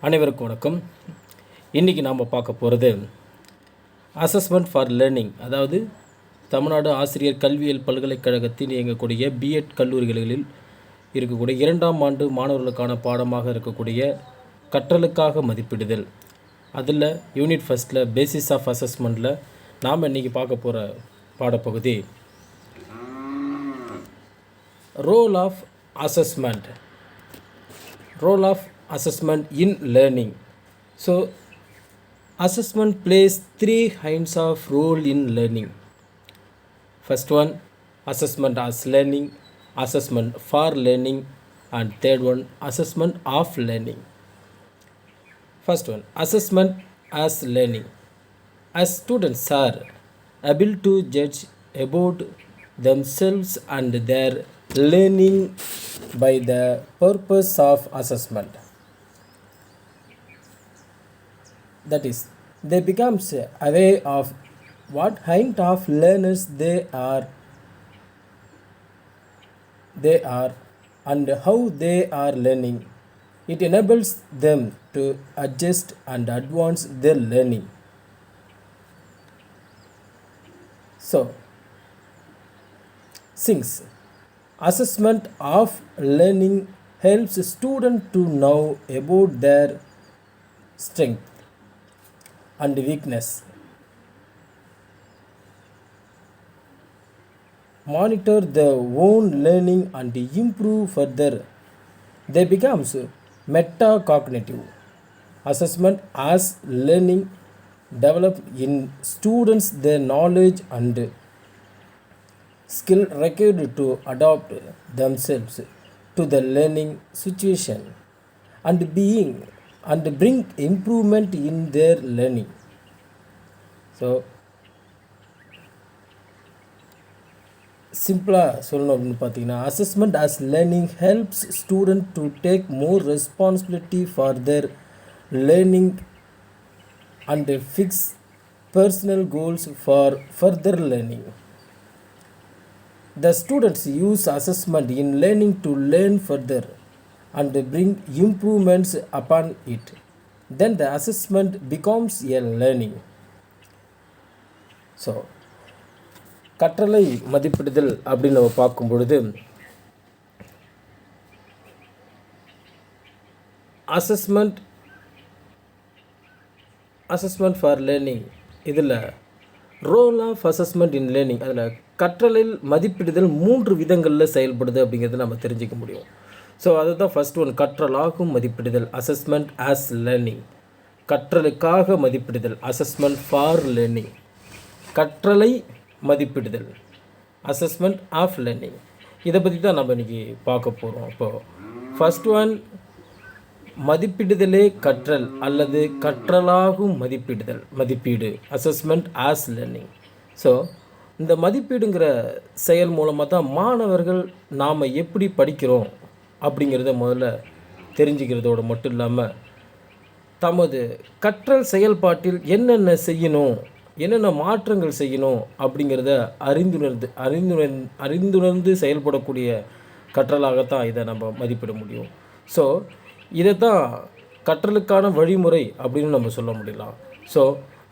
அனைவருக்கும் வணக்கம். இன்றைக்கி நாம் பார்க்க போகிறது அசஸ்மெண்ட் ஃபார் லேர்னிங், அதாவது தமிழ்நாடு ஆசிரியர் கல்வியியல் பல்கலைக்கழகத்தில் இயங்கக்கூடிய பிஎட் கல்லூரிகளில் இருக்கக்கூடிய 2ஆம் ஆண்டு மாணவர்களுக்கான பாடமாக இருக்கக்கூடிய கற்றலுக்காக மதிப்பிடுதல். அதில் யூனிட் ஃபஸ்ட்டில் பேசிஸ் ஆஃப் அசஸ்மெண்ட்டில் நாம் இன்றைக்கி பார்க்க போகிற பாடப்பகுதி role of assessment. Role of assessment in learning. So assessment plays three kinds of role in learning. First one, assessment as learning, assessment for learning, and third one, assessment of learning. First one, assessment as learning. As students are able to judge about themselves and their learning by the purpose of assessment. That is, they become aware of what kind of learners they are and how they are learning. It enables them to adjust and advance their learning. So, since assessment of learning helps students to know about their strength and weakness, monitor their own learning and improve further. They becomes metacognitive. Assessment as learning develop in students their knowledge and skill required to adapt themselves to the learning situation and bring improvement in their learning. So சிம்பிளாக சொல்லணும் அப்படின்னு பார்த்தீங்கன்னா, assessment as learning helps student to take more responsibility for their learning and fix personal goals for further learning. The students use assessment in learning to learn further and bring improvements upon it. Then the assessment becomes a learning. So, கற்றலை மதிப்பிடுதல் அப்படின்னு நம்ம பார்க்கும் பொழுது, assessment for learning, இதில் role of assessment in learning, அதில் கற்றலில் மதிப்பிடுதல் 3 விதங்களில் செயல்படுது அப்படிங்கிறத நம்ம தெரிஞ்சிக்க முடியும். ஸோ அதுதான் ஃபஸ்ட் ஒன், கற்றலாகும் மதிப்பிடுதல், அசஸ்மெண்ட் ஆஸ் லேர்னிங். கற்றலுக்காக மதிப்பிடுதல், அசஸ்மெண்ட் ஃபார் லேர்னிங். கற்றலை மதிப்பிடுதல், அசஸ்மெண்ட் ஆஃப் லேர்னிங். இதை பற்றி தான் நம்ம இன்றைக்கி பார்க்க போகிறோம். அப்போது ஃபஸ்ட் ஒன், மதிப்பிடுதலே கற்றல் அல்லது கற்றலாகும் மதிப்பீடு, அசஸ்மெண்ட் ஆஸ் லேர்னிங். ஸோ இந்த மதிப்பீடுங்கிற செயல் மூலமாக தான் மாணவர்கள் நாம் எப்படி படிக்கிறோம் அப்படிங்கிறத முதல்ல தெரிஞ்சுக்கிறதோடு மட்டும் இல்லாமல், தமது கற்றல் செயல்பாட்டில் என்னென்ன செய்யணும், என்னென்ன மாற்றங்கள் செய்யணும் அப்படிங்கிறத அறிந்துணர்ந்து செயல்படக்கூடிய கற்றலாகத்தான் இதை நம்ம மதிப்பிட முடியும். ஸோ இதை தான் கற்றலுக்கான வழிமுறை அப்படின்னு நம்ம சொல்ல முடியலாம். ஸோ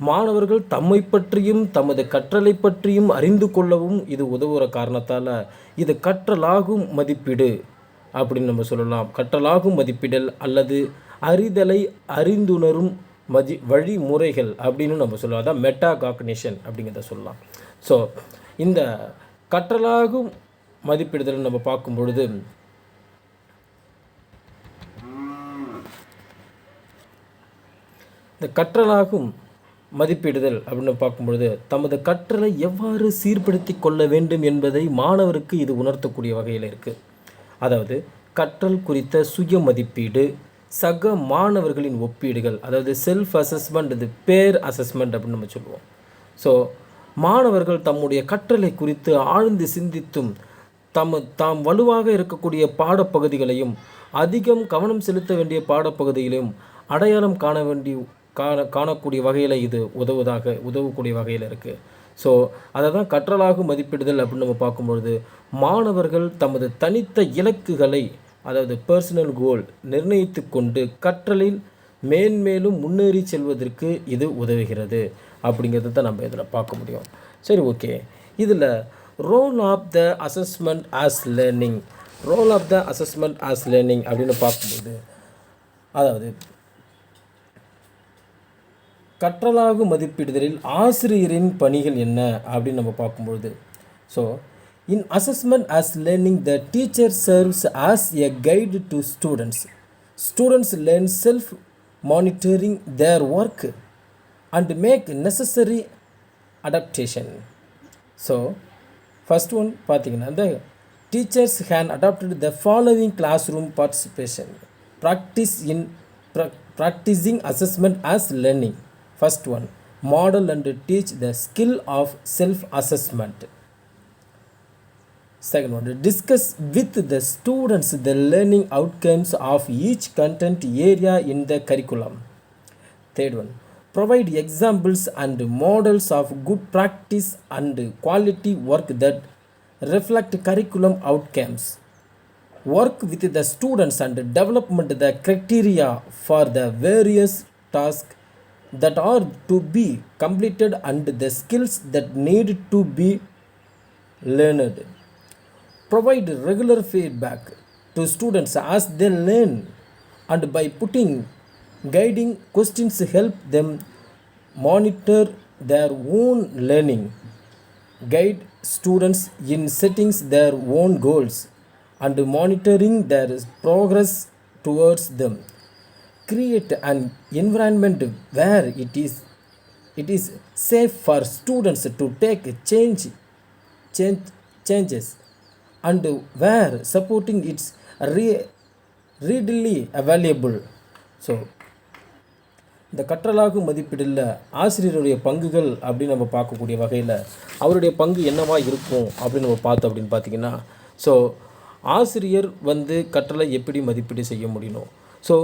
மாணவர்கள் தம்மை பற்றியும் தமது கற்றலை பற்றியும் அறிந்து கொள்ளவும் இது உதவுகிற காரணத்தால் இது கற்றலாகும் மதிப்பீடு அப்படின்னு நம்ம சொல்லலாம். கற்றலாகும் மதிப்பிடல் அல்லது அறிதலை அறிந்துணரும் வழிமுறைகள் அப்படின்னு நம்ம சொல்லலாம். அதான் மெட்டா காக்னிஷன் அப்படிங்கிறத சொல்லலாம். ஸோ இந்த கற்றலாகும் மதிப்பிடுதல் நம்ம பார்க்கும் பொழுது, இந்த கற்றலாகும் மதிப்பிடுதல் அப்படின்னு பார்க்கும்பொழுது, தமது கற்றலை எவ்வாறு சீர்படுத்தி கொள்ள வேண்டும் என்பதை மாணவருக்கு இது உணர்த்தக்கூடிய வகையில் இருக்குது. அதாவது கற்றல் குறித்த சுய மதிப்பீடு, சக மாணவர்களின் ஒப்பீடுகள், அதாவது செல்ஃப் அசஸ்மெண்ட், இது பேர் அசஸ்மெண்ட் அப்படின்னு நம்ம சொல்லுவோம். ஸோ மாணவர்கள் தம்முடைய கற்றலை குறித்து ஆழ்ந்து சிந்தித்தும் தாம் வலுவாக இருக்கக்கூடிய பாடப்பகுதிகளையும் அதிகம் கவனம் செலுத்த வேண்டிய பாடப்பகுதிகளையும் அடையாளம் காணக்கூடிய வகையில் இது உதவக்கூடிய வகையில் இருக்குது. ஸோ அதை தான் கற்றலாகும் மதிப்பிடுதல் அப்படின்னு நம்ம பார்க்கும்பொழுது, மாணவர்கள் தமது தனித்த இலக்குகளை, அதாவது பர்சனல் கோல் நிர்ணயித்து கொண்டு கற்றலில் மேன்மேலும் முன்னேறி செல்வதற்கு இது உதவுகிறது அப்படிங்கிறத தான் நம்ம இதில் பார்க்க முடியும். சரி, ஓகே. இதில் role of the assessment as learning அப்படின்னு பார்க்கும்போது, அதாவது கற்றலாகு மதிப்பிடுதலில் ஆசிரியரின் பணிகள் என்ன அப்படின்னு நம்ம பார்க்கும்பொழுது, so in assessment as learning the teacher serves as a guide to students learn self monitoring their work and make necessary adaptation. So first one பார்த்தீங்கன்னா, the teachers can adopted the following classroom participation practicing assessment as learning. First one, model and teach the skill of self-assessment. Second one, discuss with the students the learning outcomes of each content area in the curriculum. Third one, provide examples and models of good practice and quality work that reflect curriculum outcomes. Work with the students and development the criteria for the various tasks that are to be completed and the skills that need to be learned. Provide regular feedback to students as they learn, and by putting guiding questions help them monitor their own learning. Guide students in setting their own goals and monitoring their progress towards them. Create an environment where it is safe for students to take changes and where supporting it's readily available. So இந்த கற்றலாகும் மதிப்பீடில் ஆசிரியருடைய பங்குகள் அப்படின்னு நம்ம பார்க்கக்கூடிய வகையில் அவருடைய பங்கு என்னவா இருக்கும் அப்படின்னு நம்ம பார்த்தோம் அப்படின்னு பார்த்திங்கன்னா, ஸோ ஆசிரியர் கற்றலை எப்படி மதிப்பீடு செய்ய முடியணும். ஸோ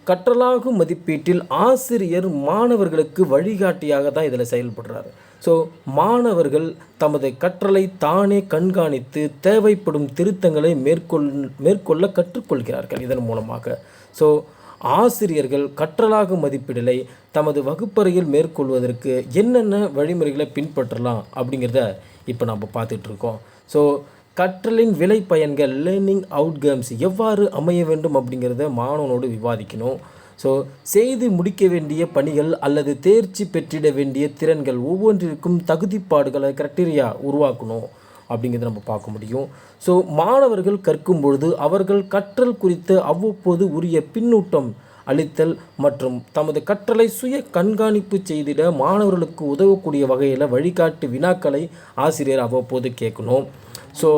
கற்றலாகும் மதிப்பீட்டில் ஆசிரியர் மாணவர்களுக்கு வழிகாட்டியாக தான் இதில் செயல்படுறாரு. ஸோ மாணவர்கள் தமது கற்றலை தானே கண்காணித்து தேவைப்படும் திருத்தங்களை மேற்கொள்ள கற்றுக்கொள்கிறார்கள். இதன் மூலமாக ஸோ ஆசிரியர்கள் கற்றலாகும் மதிப்பீடலை தமது வகுப்பறையில் மேற்கொள்வதற்கு என்னென்ன வழிமுறைகளை பின்பற்றலாம் அப்படிங்கிறத இப்போ நம்ம பார்த்துட்ருக்கோம். ஸோ கற்றலின் விலை பயன்கள் லேர்னிங் அவுட்கம்ஸ் எவ்வாறு அமைய வேண்டும் அப்படிங்கிறத மாணவனோடு விவாதிக்கணும். ஸோ செய்து முடிக்க வேண்டிய பணிகள் அல்லது தேர்ச்சி பெற்றிட வேண்டிய திறன்கள் ஒவ்வொன்றிற்கும் தகுதிப்பாடுகளை கிரைட்டீரியா உருவாக்கணும் அப்படிங்கிறத நம்ம பார்க்க முடியும். ஸோ மாணவர்கள் கற்கும் பொழுது அவர்கள் கற்றல் குறித்து அவ்வப்போது உரிய பின்னூட்டம் அளித்தல் மற்றும் தமது கற்றலை சுய கண்காணிப்பு செய்திட மாணவர்களுக்கு உதவக்கூடிய வகையில் வழிகாட்டு வினாக்களை ஆசிரியர் அவ்வப்போது கேட்கணும். ஸோ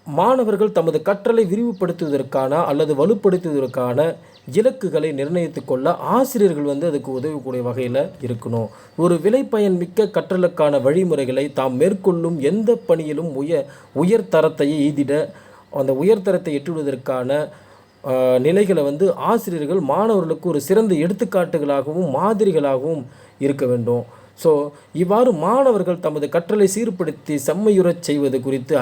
மாணவர்கள் தமது கற்றலை விரிவுபடுத்துவதற்கான அல்லது வலுப்படுத்துவதற்கான இலக்குகளை நிர்ணயித்து கொள்ள ஆசிரியர்கள் அதுக்கு உதவக்கூடிய வகையில் இருக்கணும். ஒரு விலைப்பயன் மிக்க கற்றலுக்கான வழிமுறைகளை தாம் மேற்கொள்ளும் எந்த பணியிலும் உயர்தரத்தை எய்திட அந்த உயர்தரத்தை எட்டுவதற்கான நிலைகளை ஆசிரியர்கள் மாணவர்களுக்கு ஒரு சிறந்த எடுத்துக்காட்டுகளாகவும் மாதிரிகளாகவும் இருக்க வேண்டும். ஸோ இவ்வாறு மாணவர்கள் தமது கற்றலை சீர்படுத்தி செம்மையுறச் செய்வது குறித்து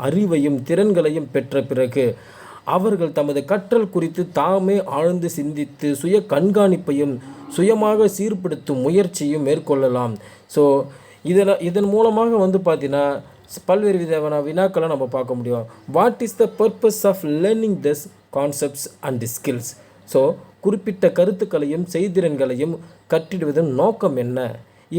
அறிவையும் திறன்களையும் பெற்ற பிறகு அவர்கள் தமது கற்றல் குறித்து தாமே ஆழ்ந்து சிந்தித்து சுய கண்காணிப்பையும் சுயமாக சீர்படுத்தும் முயற்சியும் மேற்கொள்ளலாம். ஸோ இதன் மூலமாக பார்த்தீங்கன்னா பல்வேறு விதமான வினாக்களை நம்ம பார்க்க முடியும். What is the purpose of learning this concepts and skills? So குறிப்பிட்ட கருத்துக்களையும் செய்திறன்களையும் கற்றிடுவதன் நோக்கம் என்ன?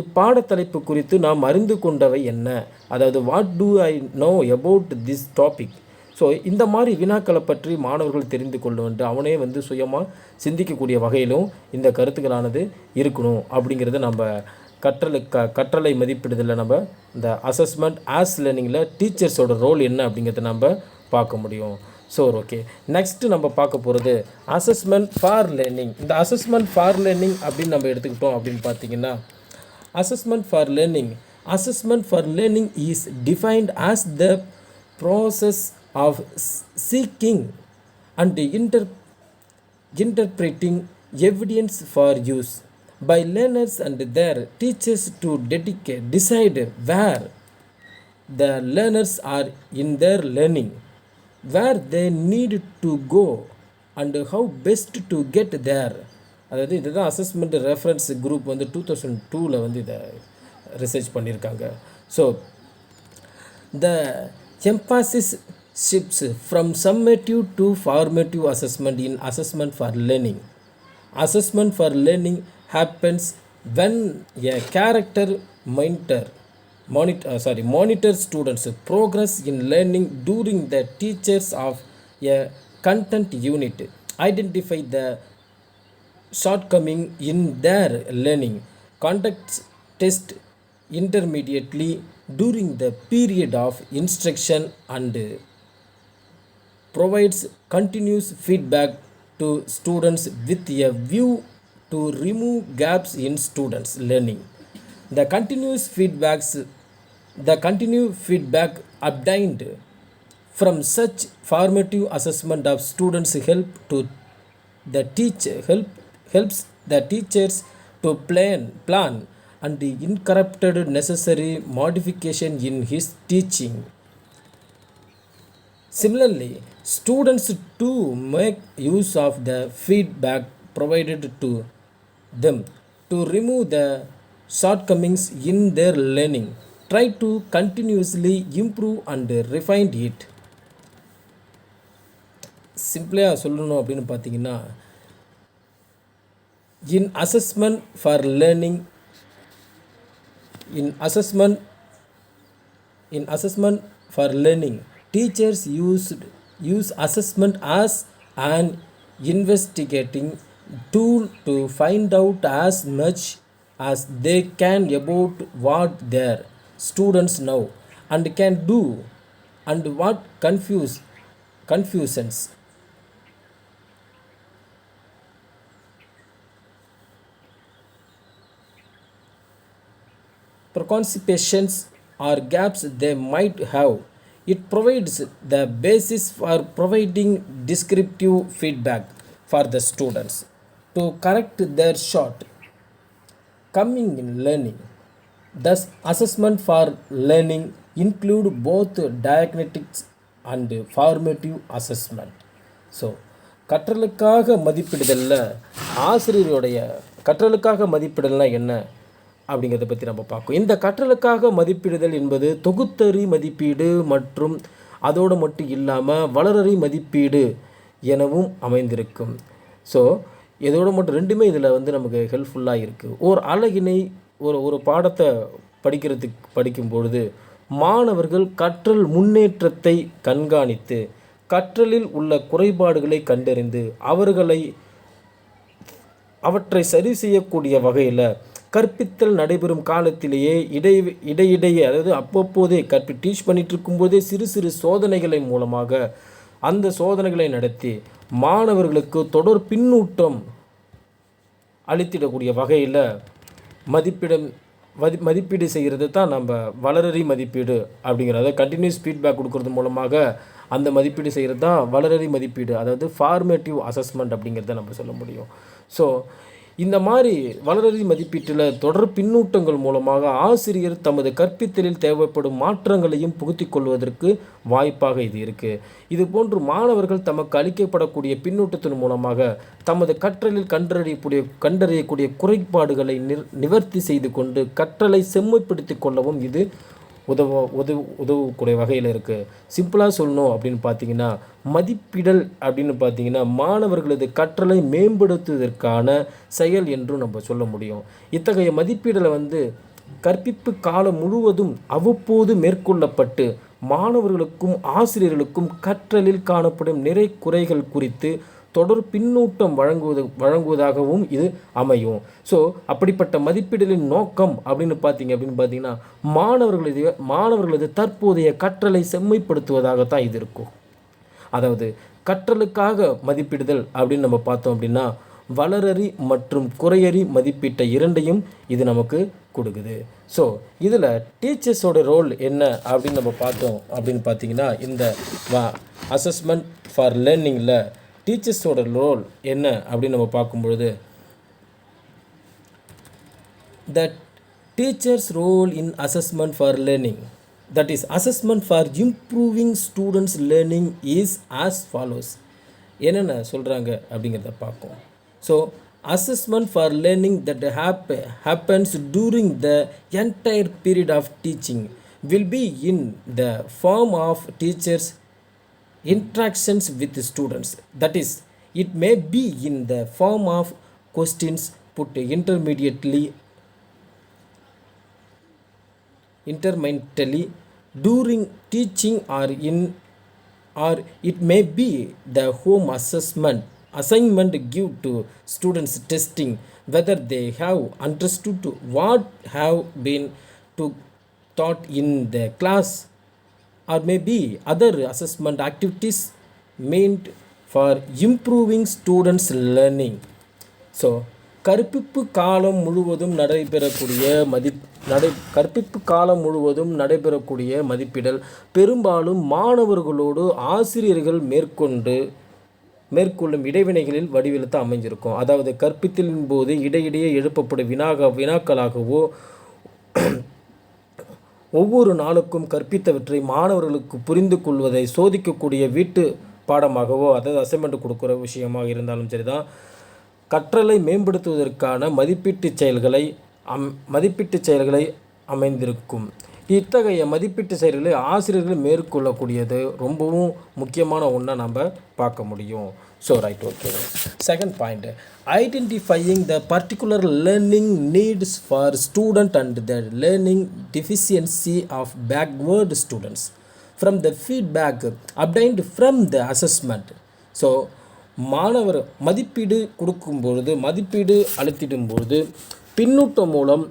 இப்பாடத்தலைப்பு குறித்து நாம் அறிந்து கொண்டவை என்ன? அதாவது what to I know about this topic? So இந்த மாதிரி வினாக்களை பற்றி மாணவர்கள் தெரிந்து கொள்ள வேண்டும். அவனே சுயமாக சிந்திக்கக்கூடிய வகையிலும் இந்த கருத்துக்களானது இருக்கணும் அப்படிங்கிறத நம்ம கற்றலை மதிப்பிடுதலில் நம்ம இந்த அசஸ்மெண்ட் ஆஸ் லேர்னிங்கில் டீச்சர்ஸோட ரோல் என்ன அப்படிங்கிறத நம்ம பார்க்க முடியும். ஸோ ஓகே, நெக்ஸ்ட்டு நம்ம பார்க்க போகிறது அசஸ்மெண்ட் ஃபார் லேர்னிங். இந்த அசஸ்மெண்ட் ஃபார் லேர்னிங் அப்படின்னு நம்ம எடுத்துக்கிட்டோம் அப்படின்னு பார்த்தீங்கன்னா, assessment for learning is defined as the process of seeking and interpreting evidence for use by learners and their teachers to decide where the learners are in their learning, where they need to go and how best to get there. அதாவது இதுதான் assessment reference group வந்து 2002 வந்து இதை research பண்ணியிருக்காங்க. So the emphasis shifts from summative to formative assessment in assessment for learning. Assessment for learning happens when a character monitors students' progress in learning during the teachers of a content unit, identify the shortcoming in their learning, conducts test intermediately during the period of instruction, and provides continuous feedback to students with a view to remove gaps in students' learning. The continued feedback obtained from such formative assessment of students helps the teachers to plan and incorporated necessary modification in his teaching. Similarly, students too make use of the feedback provided to them to remove the shortcomings in their learning, try to continuously improve and refine it. சிம்பிளாக சொல்லணும் அப்படின்னு பார்த்தீங்கன்னா, in assessment for learning in assessment for learning, teachers use assessment as an investigating tool to find out as much as they can about what their students know and can do, and what confusions preconceptions or gaps they might have. It provides the basis for providing descriptive feedback for the students to correct their shortcoming in learning. Thus, assessment for learning include both diagnostics and formative assessment. So கற்றலுக்காக மதிப்பிடுதலில் ஆசிரியருடைய கற்றலுக்காக மதிப்பிடல்னா என்ன அப்படிங்கிறத பற்றி நம்ம பார்க்கோம். இந்த கற்றலுக்காக மதிப்பிடுதல் என்பது தொகுத்தறி மதிப்பீடு மற்றும் அதோடு மட்டும் இல்லாமல் வளரறி மதிப்பீடு எனவும் அமைந்திருக்கும். ஸோ இதோடு மட்டும் ரெண்டுமே இதில் வந்து நமக்கு ஹெல்ப்ஃபுல்லாக இருக்குது. ஒரு அழகினை ஒரு பாடத்தை படிக்கும் பொழுது மாணவர்கள் கற்றல் முன்னேற்றத்தை கண்காணித்து கற்றலில் உள்ள குறைபாடுகளை கண்டறிந்து அவற்றை சரி செய்யக்கூடிய வகையில் கற்பித்தல் நடைபெறும் காலத்திலேயே இடையிடையே அதாவது அப்பப்போதே டீச் பண்ணிட்டு இருக்கும்போதே சிறு சிறு சோதனைகளை மூலமாக அந்த சோதனைகளை நடத்தி மாணவர்களுக்கு தொடர் பின்னூட்டம் அளித்திடக்கூடிய வகையில் மதிப்பீடு செய்கிறது தான் நம்ம வளரறி மதிப்பீடு அப்படிங்கிறத கண்டினியூஸ் ஃபீட்பேக் கொடுக்கறது மூலமாக அந்த மதிப்பீடு செய்கிறது தான் வளரறி மதிப்பீடு, அதாவது ஃபார்மேட்டிவ் அசஸ்மெண்ட் அப்படிங்கிறத நம்ம சொல்ல முடியும். ஸோ இந்த மாதிரி வளரறி மதிப்பீட்டில் தொடர் பின்னூட்டங்கள் மூலமாக ஆசிரியர் தமது கற்பித்தலில் தேவைப்படும் மாற்றங்களையும் புகுத்தி கொள்வதற்கு வாய்ப்பாக இது இருக்குது. இது போன்று மாணவர்கள் தமக்கு அளிக்கப்படக்கூடிய பின்னூட்டத்தின் மூலமாக தமது கற்றலில் கண்டறியக்கூடிய குறைபாடுகளை நிவர்த்தி செய்து கொண்டு கற்றலை செம்மைப்படுத்தி கொள்ளவும் இது உதவக்கூடிய வகையில் இருக்குது. சிம்பிளாக சொல்லணும் அப்படின்னு பார்த்தீங்கன்னா, மதிப்பிடல் அப்படின்னு பார்த்தீங்கன்னா மாணவர்களது கற்றலை மேம்படுத்துவதற்கான செயல் என்றும் நம்ம சொல்ல முடியும். இத்தகைய மதிப்பீடலை வந்து கற்பிப்பு காலம் முழுவதும் அவ்வப்போது மேற்கொள்ளப்பட்டு மாணவர்களுக்கும் ஆசிரியர்களுக்கும் கற்றலில் காணப்படும் நிறை குறைகள் குறித்து தொடர் பின்னூட்டம் வழங்குவதாகவும் இது அமையும். ஸோ அப்படிப்பட்ட மதிப்பீடுகளின் நோக்கம் அப்படின்னு பார்த்தீங்கன்னா மாணவர்களது தற்போதைய கற்றலை செம்மைப்படுத்துவதாகத்தான் இது இருக்கும். அதாவது கற்றலுக்காக மதிப்பிடுதல் அப்படின்னு நம்ம பார்த்தோம் அப்படின்னா வளரறி மற்றும் குறையறி மதிப்பீட்டை இரண்டையும் இது நமக்கு கொடுக்குது. ஸோ இதில் டீச்சர்ஸோட ரோல் என்ன அப்படின்னு நம்ம பார்த்தோம் அப்படின்னு பார்த்தீங்கன்னா இந்த அசஸ்மெண்ட் ஃபார் லேர்னிங்கில் டீச்சர்ஸோட ரோல் என்ன அப்படின்னு நம்ம பார்க்கும்பொழுது the teachers role in assessment for learning, that is assessment for improving students learning, is as follows. என்னென்ன சொல்கிறாங்க அப்படிங்கிறத பார்ப்போம். So assessment for learning that happens during the entire period of teaching will be in the form of teachers interactions with students. That is, it may be in the form of questions put intermittently during teaching, or it may be the home assignment give to students testing whether they have understood what have been to taught in the class, or maybe other assessment activities meant for improving students learning. So கற்பிப்பு காலம் முழுவதும் நடைபெறக்கூடிய மதிப்பிடல் பெரும்பாலும் மாணவர்களோடு ஆசிரியர்கள் மேற்கொள்ளும் இடைவினைகளில் வடிவெழுத்து அமைஞ்சிருக்கும். அதாவது கற்பித்தலின் போது இடையிடையே எழுப்பப்படும் வினாக்களாகவோ ஒவ்வொரு நாளுக்கும் கற்பித்தவற்றை மாணவர்களுக்கு புரிந்து கொள்வதை சோதிக்கக்கூடிய வீட்டு பாடமாகவோ, அதாவது அசைன்மெண்ட் கொடுக்குற விஷயமாக இருந்தாலும் சரிதான், கற்றலை மேம்படுத்துவதற்கான மதிப்பீட்டு செயல்களை அமைந்திருக்கும். இத்தகைய மதிப்பீட்டு செயல்களை ஆசிரியர்கள் மேற்கொள்ளக்கூடியது ரொம்பவும் முக்கியமான ஒன்றை நம்ம பார்க்க முடியும். So right, okay. Second point, identifying the particular learning needs for student and the learning deficiency of backward students from the feedback obtained from the assessment. So மாணவர் மதிப்பீடு அளித்திடும்பொழுது பின்னூட்டம் மூலம்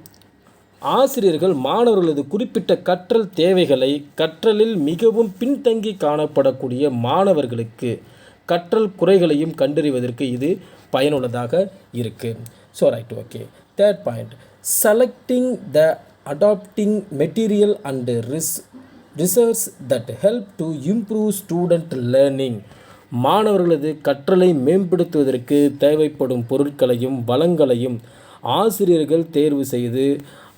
ஆசிரியர்கள் மாணவர்களது குறிப்பிட்ட கற்றல் தேவைகளை, கற்றலில் மிகவும் பின்தங்கி காணப்படக்கூடிய மாணவர்களுக்கு கற்றல் குறைகளையும் கண்டறிவதற்கு இது பயனுள்ளதாக இருக்குது. So right, okay. Third point, selecting the adapting material and research that help to improve student learning. மாணவர்களது கற்றலை மேம்படுத்துவதற்கு தேவைப்படும் பொருட்களையும் வளங்களையும் ஆசிரியர்கள் தேர்வு செய்து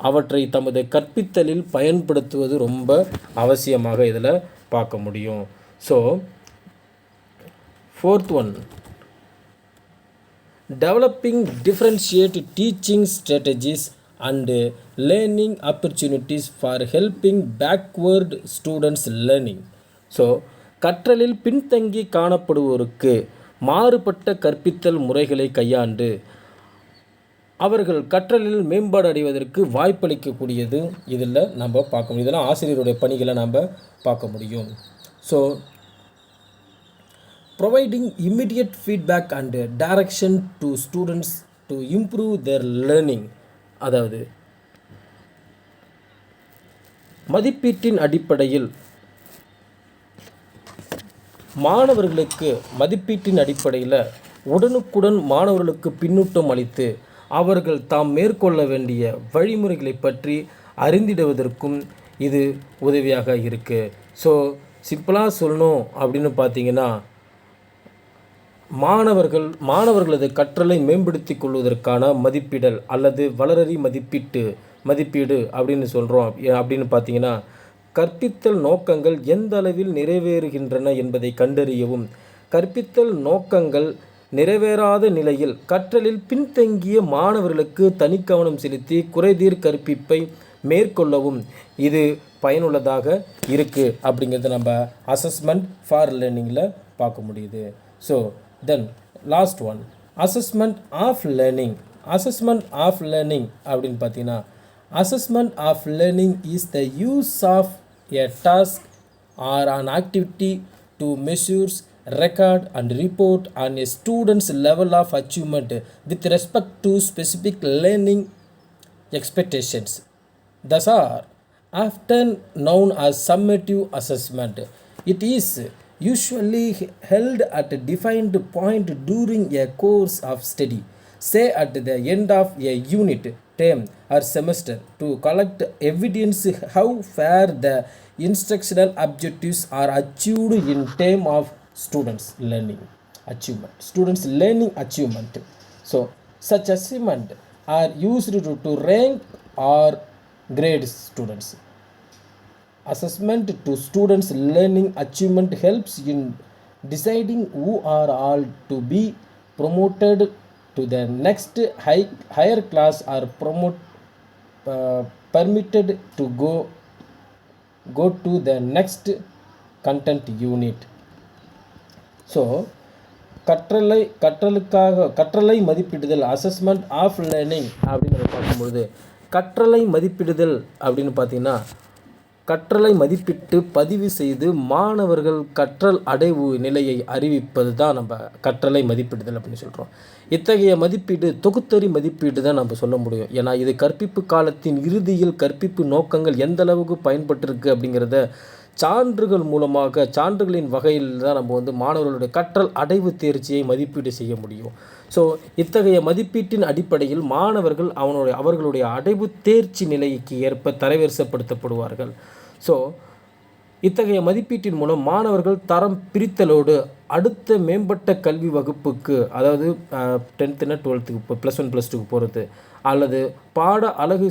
அவற்றை தமது கற்பித்தலில் பயன்படுத்துவது ரொம்ப அவசியமாக இதில் பார்க்க முடியும். So fourth one, developing differentiate teaching strategies and learning opportunities for helping backward students learning. So கற்றலில் பின்தங்கி காணப்படுவோருக்கு மாறுபட்ட கற்பித்தல் முறைகளை கையாண்டு அவர்கள் கற்றலில் மேம்பாடு அடைவதற்கு வாய்ப்பளிக்கக்கூடியது இதில் நம்ம பார்க்க முடியும். இதெல்லாம் ஆசிரியருடைய பணிகளை நம்ம பார்க்க முடியும். So providing immediate feedback and direction to students to improve there learning. அதாவது மதிப்பீட்டின் அடிப்படையில் உடனுக்குடன் மாணவர்களுக்கு பின்னூட்டம் அளித்து அவர்கள் தாம் மேற்கொள்ள வேண்டிய வழிமுறைகளை பற்றி அறிந்திடுவதற்கும் இது உதவியாக இருக்குது. ஸோ சிம்பிளாக சொல்லணும் அப்படின்னு பார்த்தீங்கன்னா, மாணவர்களது கற்றலை மேம்படுத்தி கொள்வதற்கான மதிப்பிடல் அல்லது வளரறி மதிப்பீடு அப்படின்னு சொல்கிறோம். அப்படின்னு பார்த்தீங்கன்னா, கற்பித்தல் நோக்கங்கள் எந்த அளவில் நிறைவேறுகின்றன என்பதை கண்டறியவும், கற்பித்தல் நோக்கங்கள் நிறைவேறாத நிலையில் கற்றலில் பின்தங்கிய மாணவர்களுக்கு தனிக்கவனம் செலுத்தி குறைதீர் கற்பிப்பை மேற்கொள்ளவும் இது பயனுள்ளதாக இருக்குது அப்படிங்கிறது நம்ம அசஸ்மெண்ட் ஃபார் லேர்னிங்கில் பார்க்க முடியுது. So then last one, assessment of learning. அப்படின்னு பார்த்தீங்கன்னா, assessment of learning is the use of a task or an activity to measure, record and report on a student's level of achievement with respect to specific learning expectations. Thus are often known as summative assessment. It is usually held at a defined point during a course of study, say at the end of a unit, term or semester, to collect evidence how far the instructional objectives are achieved in terms of students learning achievement. So such achievement are used to rank or grade students. Assessment to students learning achievement helps in deciding who are all to be promoted to the next higher class or uh, permitted to go to the next content unit. So கற்றலை மதிப்பிடுதல் assessment of learning அப்படின்னு நம்ம பார்க்கும்பொழுது கற்றலை மதிப்பிடுதல் அப்படின்னு பார்த்தீங்கன்னா கற்றலை மதிப்பிட்டு பதிவு செய்து மாணவர்கள் கற்றல் அடைவு நிலையை அறிவிப்பது தான் நம்ம கற்றலை மதிப்பிடுதல் அப்படின்னு சொல்கிறோம். இத்தகைய மதிப்பீடு தொகுத்தறி மதிப்பீடு தான் நம்ம சொல்ல முடியும். ஏன்னா இது கற்பிப்பு காலத்தின் இறுதியில் கற்பிப்பு நோக்கங்கள் எந்த அளவுக்கு பயன்பட்டிருக்கு அப்படிங்கிறத சான்றுகளின் வகையில் தான் நம்ம மாணவர்களுடைய கற்றல் அடைவு தேர்ச்சியை மதிப்பீடு செய்ய முடியும். ஸோ இத்தகைய மதிப்பீட்டின் அடிப்படையில் மாணவர்கள் அவர்களுடைய அடைவு தேர்ச்சி நிலைக்கு ஏற்ப தரவரிசைப்படுத்தப்படுவார்கள். ஸோ இத்தகைய மதிப்பீட்டின் மூலம் மாணவர்கள் தரம் பிரித்தலோடு அடுத்த மேம்பட்ட கல்வி வகுப்புக்கு, அதாவது 10th 12th இப்போ +1 +2க்கு போகிறது அல்லது பாட அழகு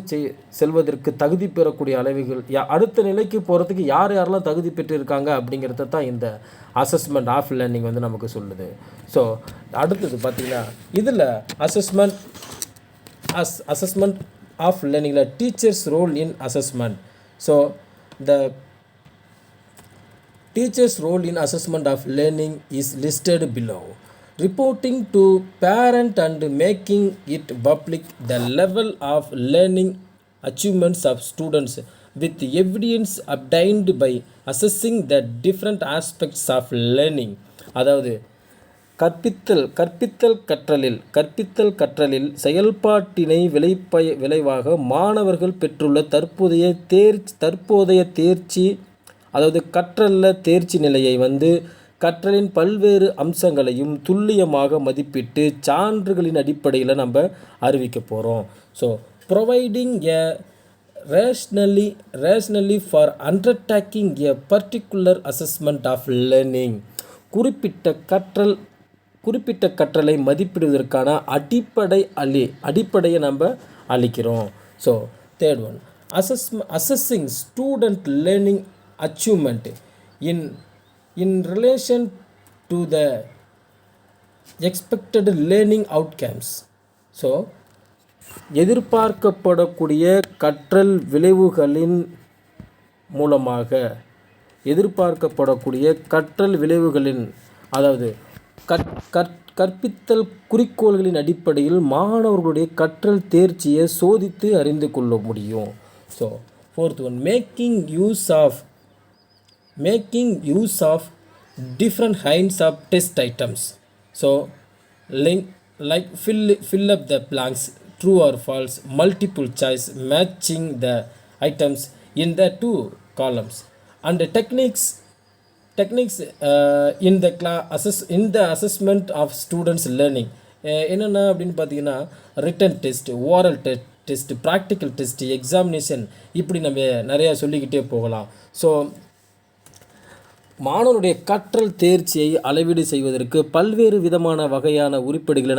செல்வதற்கு தகுதி பெறக்கூடிய அளவுகள் அடுத்த நிலைக்கு போகிறதுக்கு யாரெல்லாம் தகுதி பெற்றிருக்காங்க அப்படிங்கிறத தான் இந்த அசஸ்மெண்ட் ஆஃப் லேர்னிங் நமக்கு சொல்லுது. ஸோ அடுத்தது பார்த்திங்கன்னா இதில் அசஸ்மெண்ட் ஆஃப் லேர்னிங்கில் teacher's role in assessment. So the teacher's role in assessment of learning is listed below. Reporting to parent and making it public the level of learning achievements of students with evidence obtained by assessing the different aspects of learning. அதாவது கற்பித்தல் கற்றலில் செயல்பாட்டினை விளைவாக மாணவர்கள் பெற்றுள்ள தற்போதைய தேர்ச்சி, அதாவது கற்றலில் தேர்ச்சி நிலையை கற்றலின் பல்வேறு அம்சங்களையும் துல்லியமாக மதிப்பிட்டு சான்றுகளின் அடிப்படையில் நம்ம அறிவிக்க போகிறோம். So providing a rationale for undertaking a particular assessment of learning. குறிப்பிட்ட கற்றலை மதிப்பிடுவதற்கான அடிப்படையை நம்ம அளிக்கிறோம். So third one, assessing student learning achievement in relation to the expected learning outcomes. So எதிர்பார்க்கப்படக்கூடிய கற்றல் விளைவுகளின் அதாவது கற்பித்தல் குறிக்கோள்களின் அடிப்படையில் மாணவர்களுடைய கற்றல் தேர்ச்சியை சோதித்து அறிந்து கொள்ள முடியும். So fourth one, making use of different kinds of test items. So like fill up the blanks, true or false, multiple choice, matching the items in the 2 columns, and the techniques in the assessment of students learning. என்னென்ன அப்படின்னு பார்த்தீங்கன்னா written test, oral test, practical test, examination, இப்படி நம்ம நிறையா சொல்லிக்கிட்டே போகலாம். So மாணவனுடைய கற்றல் தேர்ச்சியை அளவீடு செய்வதற்கு பல்வேறு விதமான வகையான உருப்படிகளை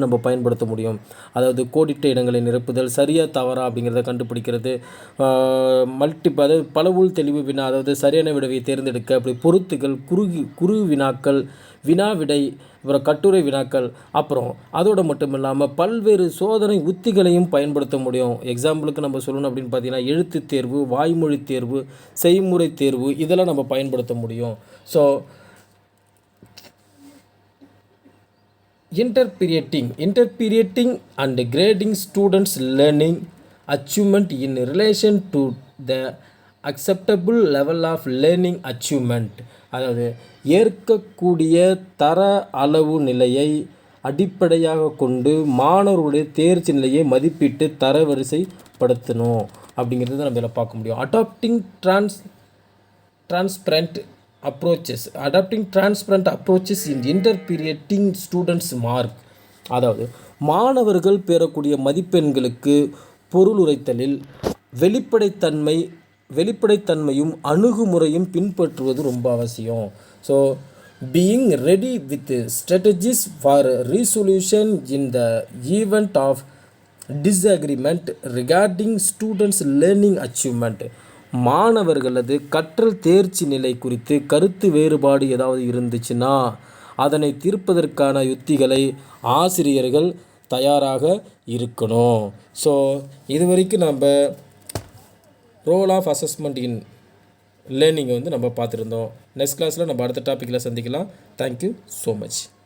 நம்ம பயன்படுத்த முடியும். அதாவது கோடிட்ட இடங்களை நிரப்புதல், சரியா தவறா அப்படிங்கிறத கண்டுபிடிக்கிறது, அதாவது பலவுள் தெளிவு வினா, அதாவது சரியான விடையை தேர்ந்தெடுக்க, அப்படி பொருத்துகள், குறு வினாக்கள், வினா விடை, அப்புறம் கட்டுரை வினாக்கள், அப்புறம் அதோடு மட்டும் இல்லாமல் பல்வேறு சோதனை உத்திகளையும் பயன்படுத்த முடியும். எக்ஸாம்பிளுக்கு நம்ம சொல்லணும் அப்படின்னு பார்த்தீங்கன்னா எழுத்து தேர்வு, வாய்மொழி தேர்வு, செய்முறை தேர்வு, இதெல்லாம் நம்ம பயன்படுத்த முடியும். So interpreting and grading students learning achievement in relation to the acceptable level of learning achievement. அதாவது ஏற்கக்கூடிய தர அளவு நிலையை அடிப்படையாக கொண்டு மாணவர்களுடைய தேர்ச்சி நிலையை மதிப்பிட்டு தரவரிசைப்படுத்தணும் அப்படிங்கிறது நம்ம இதில் பார்க்க முடியும். அடாப்டிங் டிரான்ஸ்பரண்ட் அப்ரோச்சஸ் இன் இன்டர்பிரியேட்டிங் ஸ்டூடெண்ட்ஸ் மார்க். அதாவது மாணவர்கள் பெறக்கூடிய மதிப்பெண்களுக்கு பொருளுரைத்தலில் வெளிப்படைத்தன்மையும் அணுகுமுறையும் பின்பற்றுவது ரொம்ப அவசியம். So being ready with strategies for resolution in the event of disagreement regarding students learning achievement. மாணவர்களது கற்றல் தேர்ச்சி நிலை குறித்து கருத்து வேறுபாடு ஏதாவது இருந்துச்சுன்னா அதனை தீர்ப்பதற்கான யுத்திகளை ஆசிரியர்கள் தயாராக இருக்கணும். ஸோ இது வரைக்கும் நம்ம ரோல் ஆஃப் அசஸ்மெண்ட் இன் லேர்னிங்கை நம்ம பார்த்துருந்தோம். நெக்ஸ்ட் கிளாஸில் நம்ம அடுத்த டாப்பிக்கில் சந்திக்கலாம். Thank you so much.